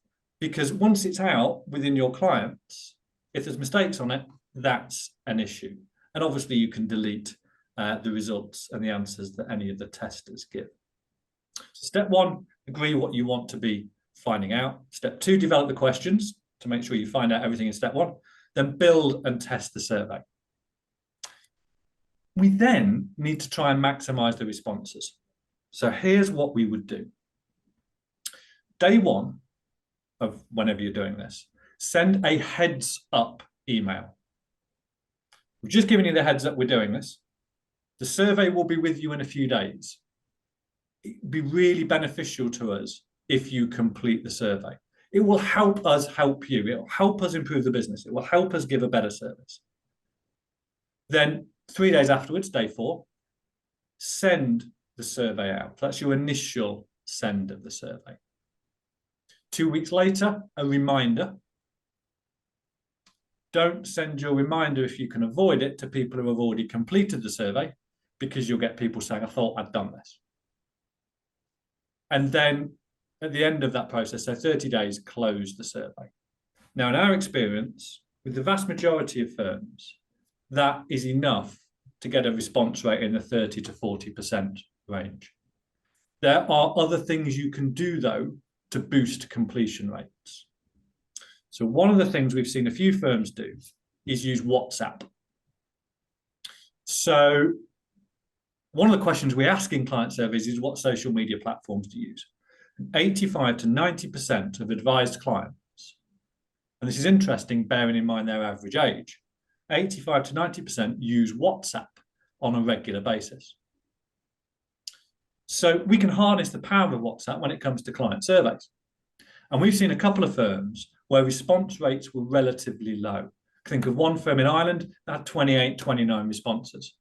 Because once it's out within your clients, if there's mistakes on it, that's an issue. And obviously you can delete the results and the answers that any of the testers give. So step 1, agree what you want to be finding out. Step 2, develop the questions to make sure you find out everything in step 1. Then build and test the survey. We then need to try and maximize the responses. So here's what we would do. Day 1 of whenever you're doing this, send a heads up email. We've just given you the heads up we're doing this. The survey will be with you in a few days. It'd be really beneficial to us if you complete the survey. It will help us help you. It will help us improve the business. It will help us give a better service. Then 3 days afterwards, day 4, send the survey out. That's your initial send of the survey. 2 weeks later, a reminder. Don't send your reminder, if you can avoid it, to people who have already completed the survey, because you'll get people saying, I thought I'd done this. And then at the end of that process, so 30 days, close the survey. Now, in our experience, with the vast majority of firms, that is enough to get a response rate in the 30 to 40% range. There are other things you can do, though, to boost completion rates. So one of the things we've seen a few firms do is use WhatsApp. So one of the questions we ask in client surveys is what social media platforms do you use? 85 to 90% of advised clients, and this is interesting bearing in mind their average age, 85 to 90% use WhatsApp on a regular basis. So we can harness the power of WhatsApp when it comes to client surveys. And we've seen a couple of firms where response rates were relatively low. Think of one firm in Ireland that had 28, 29 responses.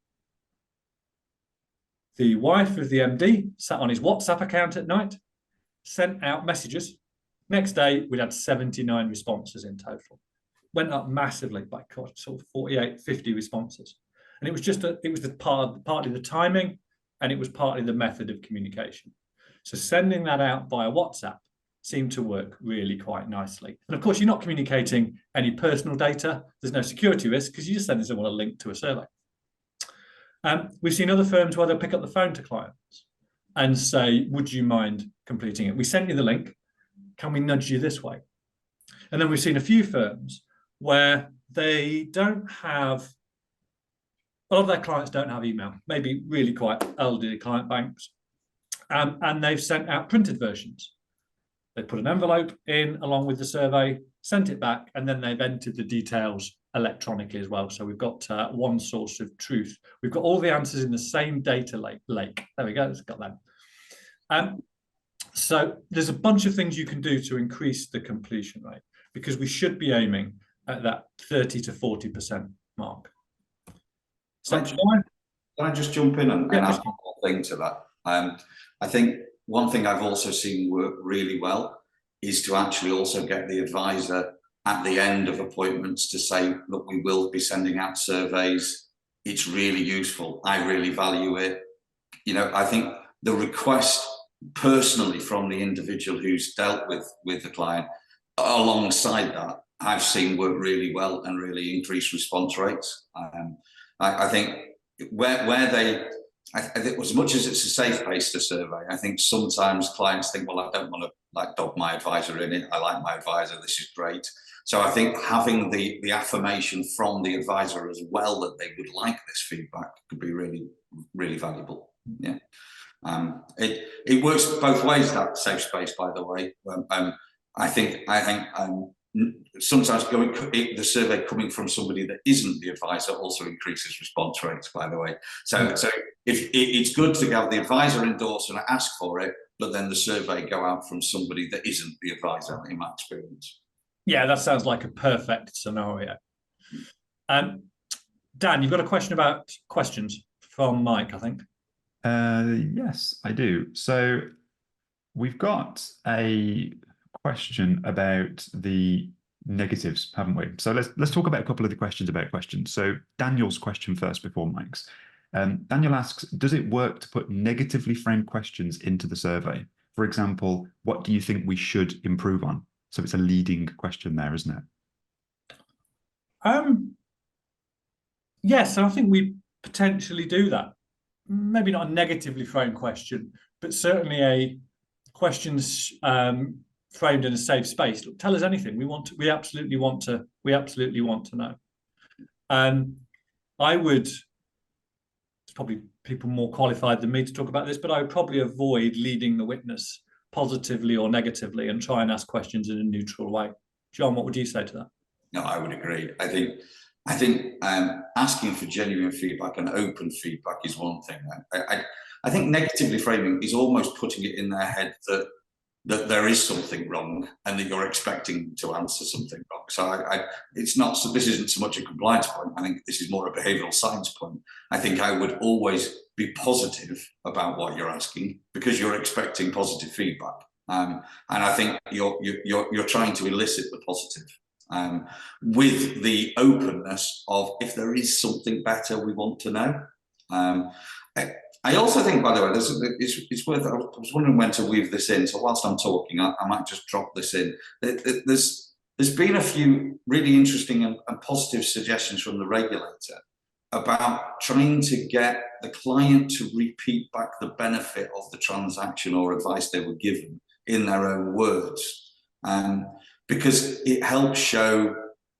The wife of the MD sat on his WhatsApp account at night, sent out messages. Next day, we'd had 79 responses in total. Went up massively by sort of 48, 50 responses. And it was just partly the timing, and it was partly the method of communication. So sending that out via WhatsApp seemed to work really quite nicely. And of course, you're not communicating any personal data. There's no security risk because you're just sending someone a link to a survey. We've seen other firms where they'll pick up the phone to clients and say, would you mind completing it? We sent you the link. Can we nudge you this way? And then we've seen a few firms where they don't have, a lot of their clients don't have email, maybe really quite elderly client banks, and they've sent out printed versions. They put an envelope in along with the survey, sent it back, and then they've entered the details electronically as well. So we've got one source of truth. We've got all the answers in the same data lake. There we go, it's got them. So there's a bunch of things you can do to increase the completion rate, because we should be aiming at that 30 to 40% mark. So Can I just jump in and add one more thing to that? I think one thing I've also seen work really well is to actually also get the advisor at the end of appointments to say, look, we will be sending out surveys. It's really useful. I really value it. You know, I think the request personally from the individual who's dealt with the client, alongside that, I've seen work really well and really increase response rates. I think I think as much as it's a safe place to survey, I think sometimes clients think, well, I don't want to like dog my advisor in it. I like my advisor. This is great. So I think having the affirmation from the advisor as well that they would like this feedback could be really, really valuable. Yeah. It works both ways, that safe space, by the way. I think sometimes the survey coming from somebody that isn't the advisor also increases response rates, by the way. So if it's good to have the advisor endorse and ask for it, but then the survey go out from somebody that isn't the advisor, in my experience. Yeah, that sounds like a perfect scenario. Dan, you've got a question about questions from Mike, I think. Yes, I do. So we've got a question about the negatives, haven't we? So let's talk about a couple of the questions about questions. So Daniel's question first before Mike's. Daniel asks, does it work to put negatively framed questions into the survey? For example, what do you think we should improve on? So it's a leading question there, isn't it? Yes, I think we potentially do that. Maybe not a negatively framed question, but certainly a questions framed in a safe space. Look, tell us anything. We absolutely want to know. I would, it's probably people more qualified than me to talk about this, but I would probably avoid leading the witness positively or negatively and try and ask questions in a neutral way. John, what would you say to that? No, I would agree. I think asking for genuine feedback and open feedback is one thing. I think negatively framing is almost putting it in their head that there is something wrong and that you're expecting to answer something wrong. So it's not. So this isn't so much a compliance point. I think this is more a behavioural science point. I think I would always be positive about what you're asking because you're expecting positive feedback, and I think you're trying to elicit the positive. With the openness of if there is something better we want to know. I also think, by the way, it's worth. I was wondering when to weave this in. So whilst I'm talking, I might just drop this in. There's been a few really interesting and positive suggestions from the regulator about trying to get the client to repeat back the benefit of the transaction or advice they were given in their own words, because it helps show.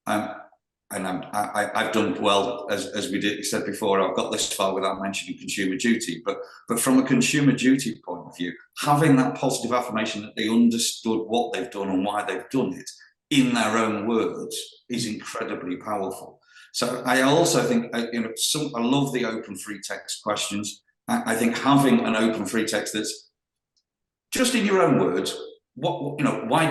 I and I've done well, as we said before, I've got this far without mentioning consumer duty, but from a consumer duty point of view, having that positive affirmation that they understood what they've done and why they've done it in their own words is incredibly powerful. So I also think, I love the open free text questions. I think having an open free text that's just in your own words, why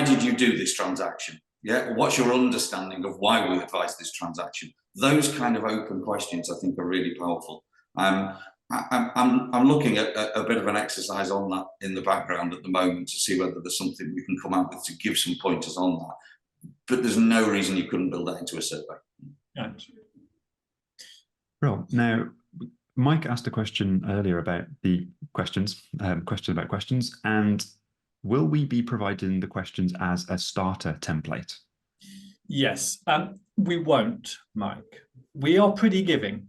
did you do this transaction? Yeah, what's your understanding of why we advise this transaction? Those kind of open questions, I think, are really powerful. I'm looking at a bit of an exercise on that in the background at the moment to see whether there's something we can come out with to give some pointers on that. But there's no reason you couldn't build that into a survey. Well, now, Mike asked a question earlier about the questions, and will we be providing the questions as a starter template? Yes, we won't, Mike. We are pretty giving.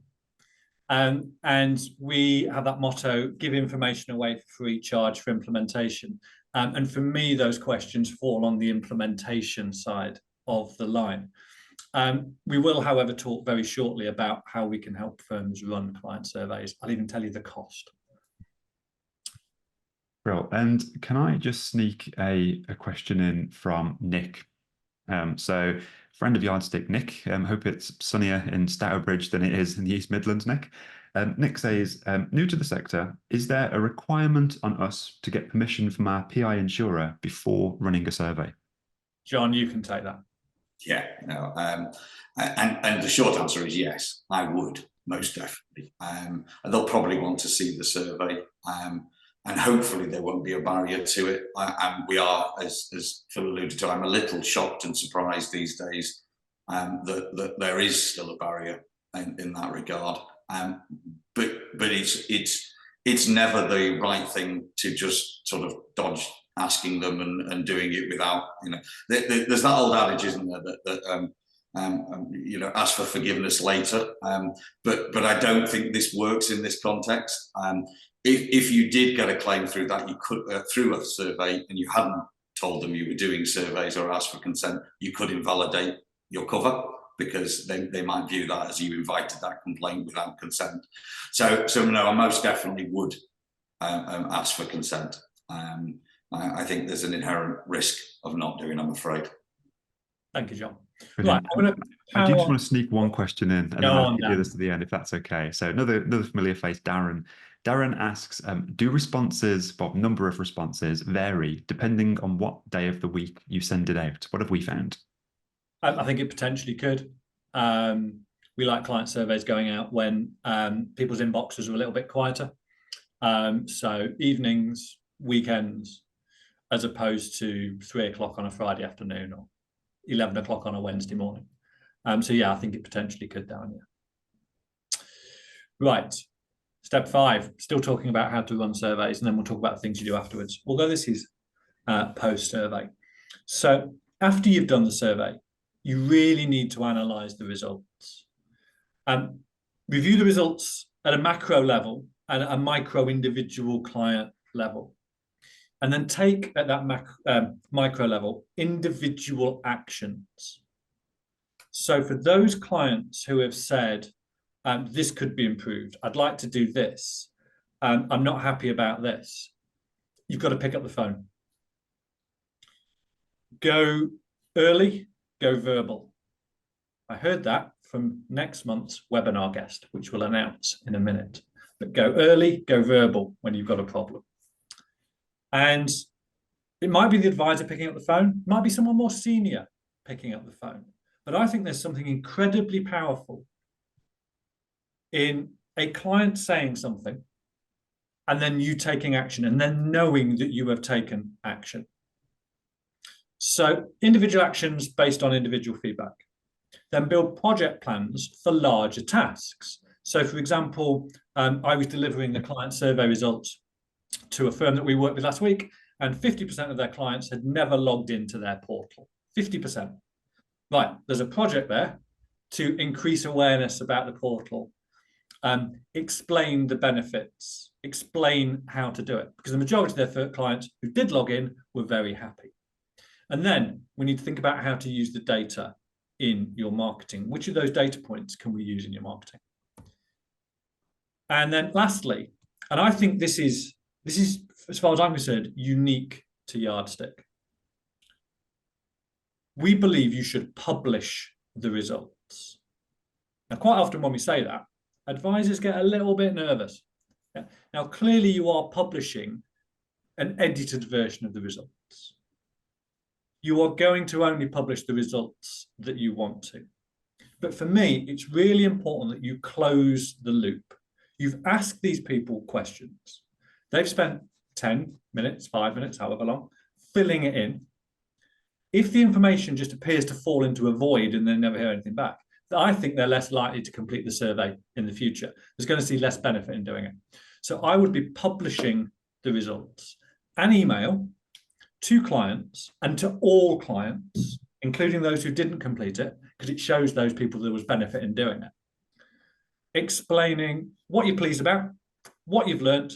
And we have that motto, give information away for free, charge for implementation. And for me, those questions fall on the implementation side of the line. We will, however, talk very shortly about how we can help firms run client surveys. I'll even tell you the cost. Well, and can I just sneak a question in from Nick? So, friend of Yardstick, Nick. Hope it's sunnier in Stourbridge than it is in the East Midlands, Nick. Nick says, new to the sector, is there a requirement on us to get permission from our PI insurer before running a survey? John, you can take that. Yeah, no, and the short answer is yes, I would, most definitely. They'll probably want to see the survey. And hopefully there won't be a barrier to it. And we are, as Phil alluded to, I'm a little shocked and surprised these days that there is still a barrier in that regard. But it's never the right thing to just sort of dodge asking them and doing it without, there's that old adage, isn't there, that ask for forgiveness later. But I don't think this works in this context. If you did get a claim through that, you could through a survey, and you hadn't told them you were doing surveys or asked for consent, you could invalidate your cover because they might view that as you invited that complaint without consent. So no, I most definitely would ask for consent. I think there's an inherent risk of not doing, I'm afraid. Thank you, John. Right, I do just want to sneak one question in, and then I'll do this to the end, if that's okay. So another familiar face, Darren. Darren asks, do responses, number of responses vary depending on what day of the week you send it out? What have we found? I think it potentially could. We like client surveys going out when people's inboxes are a little bit quieter. So evenings, weekends, as opposed to 3 o'clock on a Friday afternoon or 11 o'clock on a Wednesday morning. So yeah, I think it potentially could, Darren. Yeah. Right. Step 5, still talking about how to run surveys, and then we'll talk about the things you do afterwards. Although this is post-survey. So after you've done the survey, you really need to analyze the results. Review the results at a macro level and at a micro individual client level. And then take at that micro level individual actions. So for those clients who have said, this could be improved, I'd like to do this, I'm not happy about this, you've got to pick up the phone. Go early, go verbal. I heard that from next month's webinar guest, which we'll announce in a minute. But go early, go verbal when you've got a problem. And it might be the advisor picking up the phone, it might be someone more senior picking up the phone. But I think there's something incredibly powerful in a client saying something and then you taking action and then knowing that you have taken action. So individual actions based on individual feedback. Then build project plans for larger tasks. So for example, I was delivering the client survey results to a firm that we worked with last week, and 50% of their clients had never logged into their portal. 50%. Right, there's a project there to increase awareness about the portal, explain the benefits, explain how to do it, because the majority of their clients who did log in were very happy. And then we need to think about how to use the data in your marketing? Which of those data points can we use in your marketing? And then lastly, and I think this is, as far as I'm concerned, unique to Yardstick. We believe you should publish the results. Now, quite often when we say that, advisors get a little bit nervous. Yeah. Now, clearly you are publishing an edited version of the results. You are going to only publish the results that you want to. But for me, it's really important that you close the loop. You've asked these people questions. They've spent 10 minutes, 5 minutes, however long, filling it in. If the information just appears to fall into a void and they never hear anything back, I think they're less likely to complete the survey in the future. There's going to see less benefit in doing it. So I would be publishing the results, an email to clients and to all clients, including those who didn't complete it, because it shows those people there was benefit in doing it. Explaining what you're pleased about, what you've learned,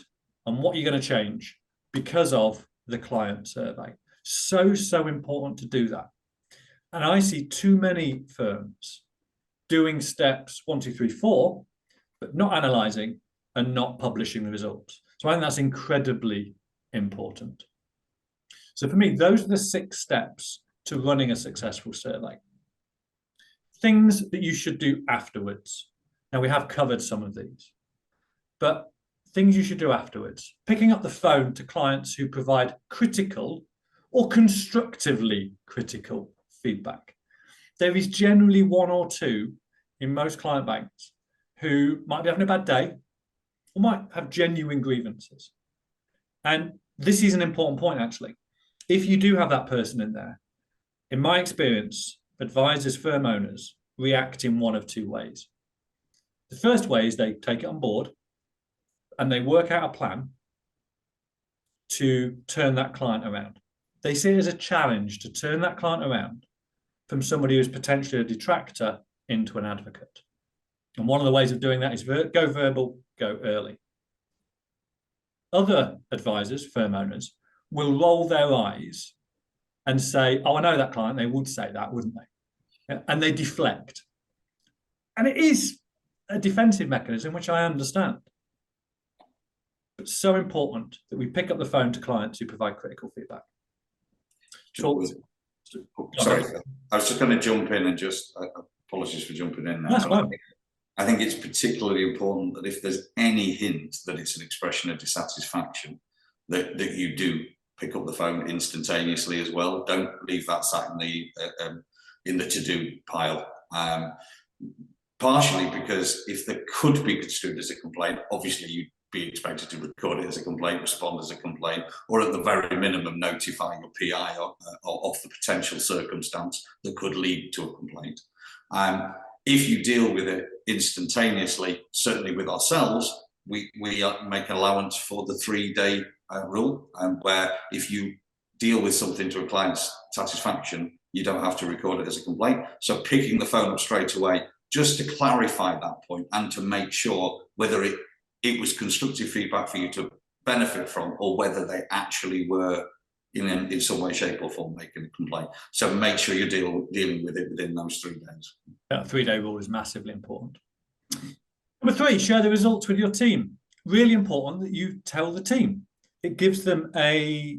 and what you're going to change because of the client survey. So important to do that. And I see too many firms doing steps 1, 2, 3, 4, but not analysing and not publishing the results. So I think that's incredibly important. So for me, those are the 6 steps to running a successful survey. Things that you should do afterwards. Now, we have covered some of these, but things you should do afterwards. Picking up the phone to clients who provide critical or constructively critical feedback. There is generally 1 or 2 in most client banks who might be having a bad day or might have genuine grievances. And this is an important point, actually. If you do have that person in there, in my experience, advisors, firm owners react in 1 of 2 ways. The first way is they take it on board and they work out a plan to turn that client around. They see it as a challenge to turn that client around from somebody who's potentially a detractor into an advocate. And one of the ways of doing that is go verbal, go early. Other advisors, firm owners, will roll their eyes and say, oh, I know that client, they would say that, wouldn't they? And they deflect. And it is a defensive mechanism, which I understand. But so important that we pick up the phone to clients who provide critical feedback. Sorry, I was just going to jump in and just, apologies for jumping in now. That's fine. I think it's particularly important that if there's any hint that it's an expression of dissatisfaction, that you do pick up the phone instantaneously as well. Don't leave that sat in the to-do pile. Partially because if there could be construed as a complaint, obviously you'd be expected to record it as a complaint, respond as a complaint, or at the very minimum notify your PI of the potential circumstance that could lead to a complaint. If you deal with it instantaneously, certainly with ourselves, we make an allowance for the 3-day rule, where if you deal with something to a client's satisfaction, you don't have to record it as a complaint. So picking the phone up straight away, just to clarify that point and to make sure whether it was constructive feedback for you to benefit from or whether they actually were in some way, shape or form making a complaint. So make sure you're dealing with it within those 3 days. That 3-day rule is massively important. Number 3, share the results with your team. Really important that you tell the team. It gives them a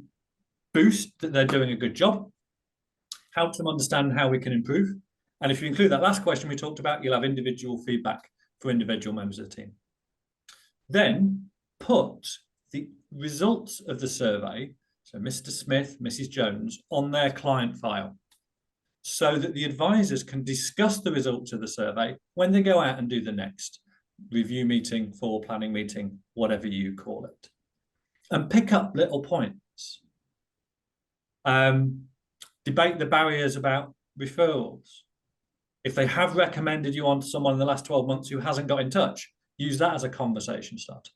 boost that they're doing a good job, helps them understand how we can improve. And if you include that last question we talked about, you'll have individual feedback for individual members of the team. Then put the results of the survey, so Mr. Smith, Mrs. Jones, on their client file so that the advisors can discuss the results of the survey when they go out and do the next review meeting, forward planning meeting, whatever you call it, and pick up little points. Debate the barriers about referrals. If they have recommended you on to someone in the last 12 months who hasn't got in touch, use that as a conversation starter.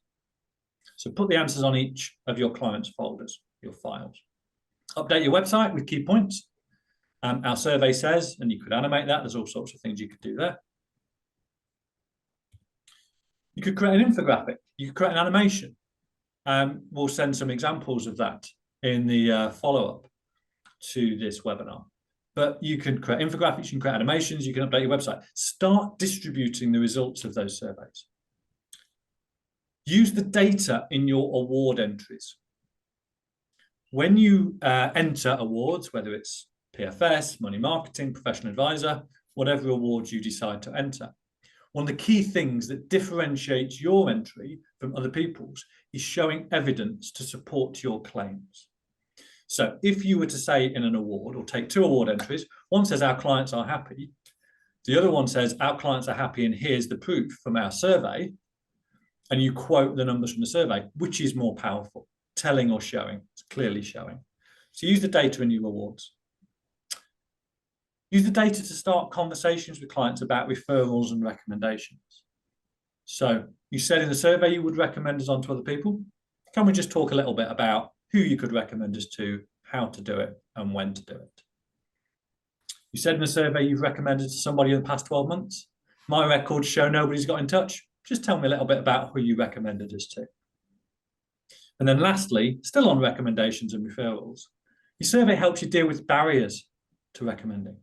So put the answers on each of your clients' folders, your files. Update your website with key points. Our survey says, and you could animate that, there's all sorts of things you could do there. You could create an infographic. You could create an animation. We'll send some examples of that in the follow-up to this webinar. but you can create infographics, you can create animations, you can update your website. Start distributing the results of those surveys. Use the data in your award entries. When you enter awards, whether it's PFS, Money Marketing, Professional Advisor, whatever awards you decide to enter, one of the key things that differentiates your entry from other people's is showing evidence to support your claims. So if you were to say in an award, or take two award entries, one says our clients are happy, the other one says our clients are happy and here's the proof from our survey, and you quote the numbers from the survey, which is more powerful, telling or showing? It's clearly showing. So use the data in your awards. Use the data to start conversations with clients about referrals and recommendations. So you said in the survey you would recommend us on to other people. Can we just talk a little bit about who you could recommend us to, how to do it, and when to do it? You said in the survey you've recommended to somebody in the past 12 months. My records show nobody's got in touch. Just tell me a little bit about who you recommended us to. And then lastly, still on recommendations and referrals, your survey helps you deal with barriers to recommending.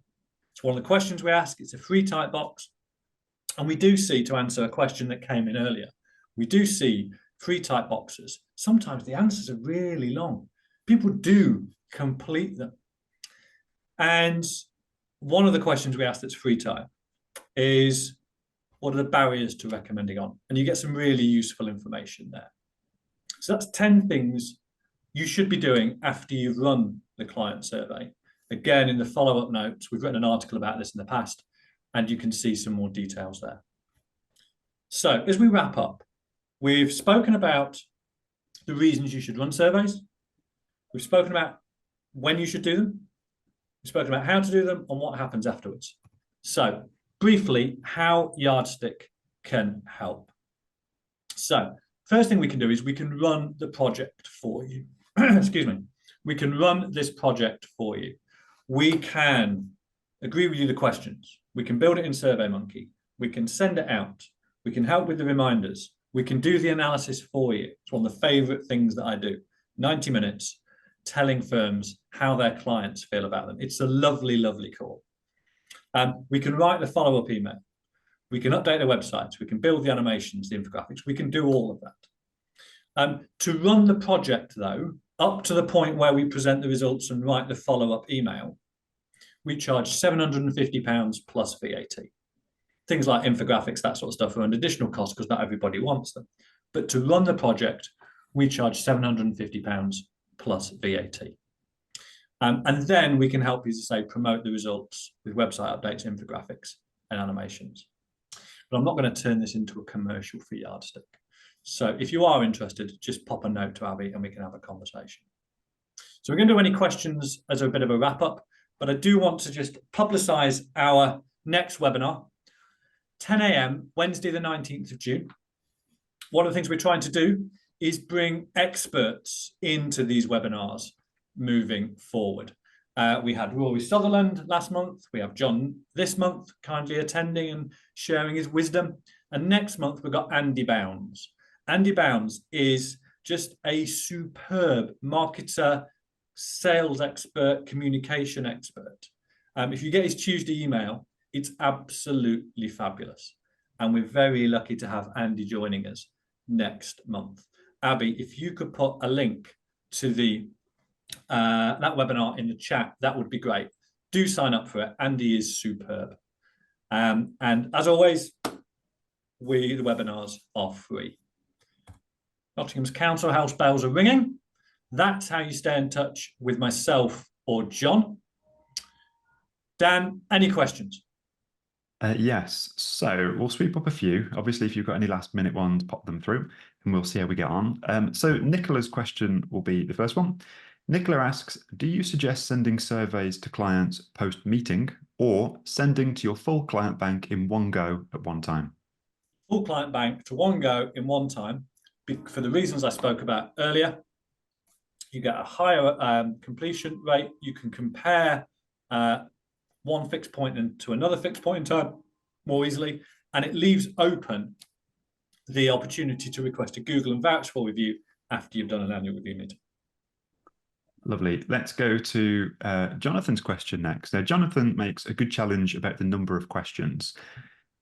It's one of the questions we ask. It's a free type box. And we do see, to answer a question that came in earlier, we do see free type boxes. Sometimes the answers are really long. People do complete them. And one of the questions we ask that's free type is, what are the barriers to recommending on? And you get some really useful information there. So that's 10 things you should be doing after you've run the client survey. Again, in the follow-up notes, we've written an article about this in the past, and you can see some more details there. So as we wrap up, we've spoken about the reasons you should run surveys. We've spoken about when you should do them. We've spoken about how to do them and what happens afterwards. So briefly, how Yardstick can help. So first thing we can do is we can run the project for you. Excuse me. We can run this project for you. We can agree with you the questions. We can build it in SurveyMonkey. We can send it out. We can help with the reminders. We can do the analysis for you. It's one of the favorite things that I do. 90 minutes telling firms how their clients feel about them. It's a lovely, lovely call. We can write the follow-up email. We can update the websites. We can build the animations, the infographics. We can do all of that. To run the project, though, up to the point where we present the results and write the follow-up email, we charge £750 plus VAT. Things like infographics, that sort of stuff, are an additional cost because not everybody wants them. But to run the project, we charge £750 plus VAT. And then we can help you, to say, promote the results with website updates, infographics, and animations. But I'm not going to turn this into a commercial for Yardstick. So if you are interested, just pop a note to Abby and we can have a conversation. So we're going to do any questions as a bit of a wrap up, but I do want to just publicize our next webinar, 10 a.m, Wednesday, the 19th of June. One of the things we're trying to do is bring experts into these webinars moving forward. We had Rory Sutherland last month. We have John this month kindly attending and sharing his wisdom. And next month, we've got Andy Bounds. Andy Bounds is just a superb marketer, sales expert, communication expert. If you get his Tuesday email, it's absolutely fabulous. And we're very lucky to have Andy joining us next month. Abby, if you could put a link to the that webinar in the chat, that would be great. Do sign up for it. Andy is superb. And as always, the webinars are free. Nottingham's Council House bells are ringing. That's how you stay in touch with myself or John. Dan, any questions? Yes, so we'll sweep up a few. Obviously, if you've got any last minute ones, pop them through and we'll see how we get on. So Nicola's question will be the first one. Nicola asks, do you suggest sending surveys to clients post-meeting or sending to your full client bank in one go at one time? Full client bank to one go in one time, for the reasons I spoke about earlier. You get a higher completion rate. You can compare one fixed point to another fixed point in time more easily, and it leaves open the opportunity to request a Google and Vouch for review after you've done an annual review meeting. Lovely. Let's go to Jonathan's question next. Now, Jonathan makes a good challenge about the number of questions.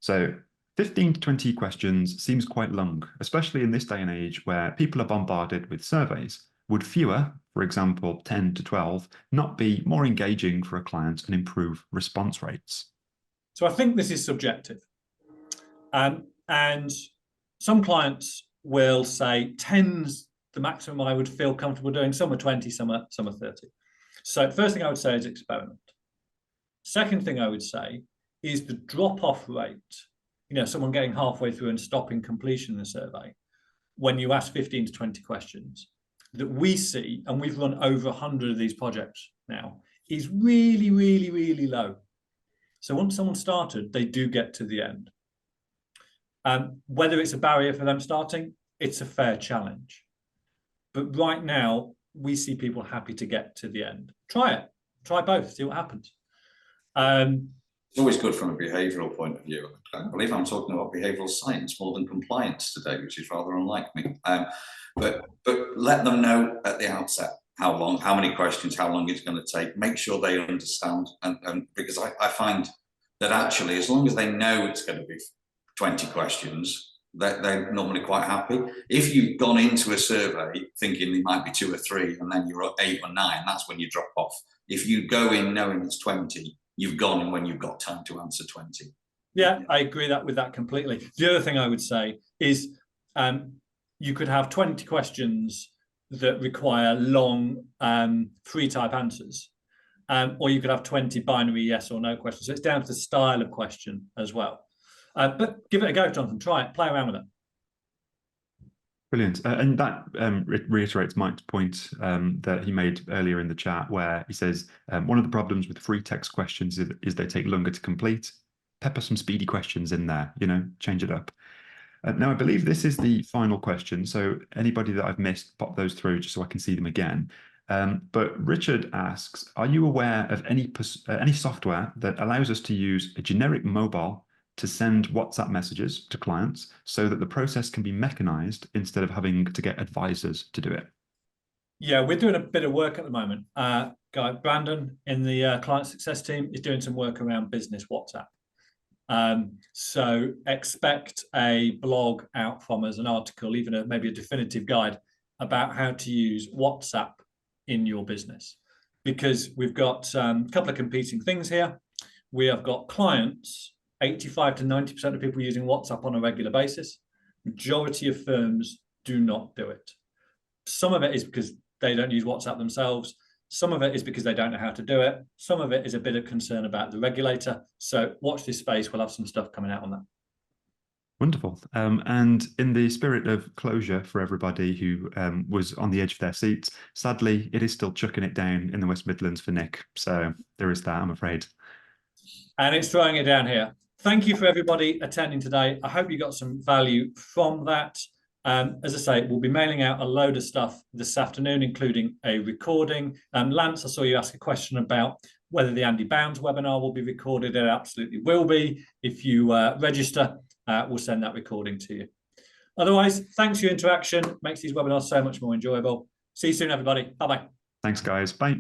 So 15 to 20 questions seems quite long, especially in this day and age where people are bombarded with surveys. Would fewer, for example, 10 to 12, not be more engaging for a client and improve response rates? So I think this is subjective. And some clients will say 10's the maximum I would feel comfortable doing. Some are 20, some are 30. So first thing I would say is experiment. Second thing I would say is the drop-off rate, someone getting halfway through and stopping completion in the survey, when you ask 15 to 20 questions, that we see, and we've run over 100 of these projects now, is really, really, really low. So once someone started, they do get to the end. Whether it's a barrier for them starting, it's a fair challenge. But right now, we see people happy to get to the end. Try it. Try both. See what happens. It's always good from a behavioural point of view. I believe I'm talking about behavioural science more than compliance today, which is rather unlike me. But let them know at the outset how long, how many questions, how long it's going to take. Make sure they understand. And because I find that actually, as long as they know it's going to be 20 questions, they're normally quite happy. If you've gone into a survey thinking there might be 2 or 3 and then you're at 8 or 9, that's when you drop off. If you go in knowing it's 20, you've gone in when you've got time to answer 20. Yeah, I agree with that completely. The other thing I would say is you could have 20 questions that require long free type answers, or you could have 20 binary yes or no questions. So it's down to the style of question as well. But give it a go, Jonathan. Try it. Play around with it. Brilliant. And that reiterates Mike's point that he made earlier in the chat, where he says one of the problems with free text questions is they take longer to complete. Pepper some speedy questions in there, change it up. Now, I believe this is the final question. So anybody that I've missed, pop those through just so I can see them again. But Richard asks, are you aware of any software that allows us to use a generic mobile to send WhatsApp messages to clients so that the process can be mechanized instead of having to get advisors to do it? Yeah, we're doing a bit of work at the moment. Guy Brandon in the client success team is doing some work around business WhatsApp. So expect a blog out from us, an article, even maybe a definitive guide about how to use WhatsApp in your business. Because we've got a couple of competing things here. We have got clients, 85 to 90% of people using WhatsApp on a regular basis. Majority of firms do not do it. Some of it is because they don't use WhatsApp themselves. Some of it is because they don't know how to do it. Some of it is a bit of concern about the regulator. So watch this space. We'll have some stuff coming out on that. Wonderful. And in the spirit of closure for everybody who was on the edge of their seats, sadly, it is still chucking it down in the West Midlands for Nick. So there is that, I'm afraid. And it's throwing it down here. Thank you for everybody attending today. I hope you got some value from that. As I say, we'll be mailing out a load of stuff this afternoon, including a recording. Lance, I saw you ask a question about whether the Andy Bounds webinar will be recorded. It absolutely will be. If you register, we'll send that recording to you. Otherwise, thanks for your interaction. Makes these webinars so much more enjoyable. See you soon, everybody. Bye-bye. Thanks, guys. Bye.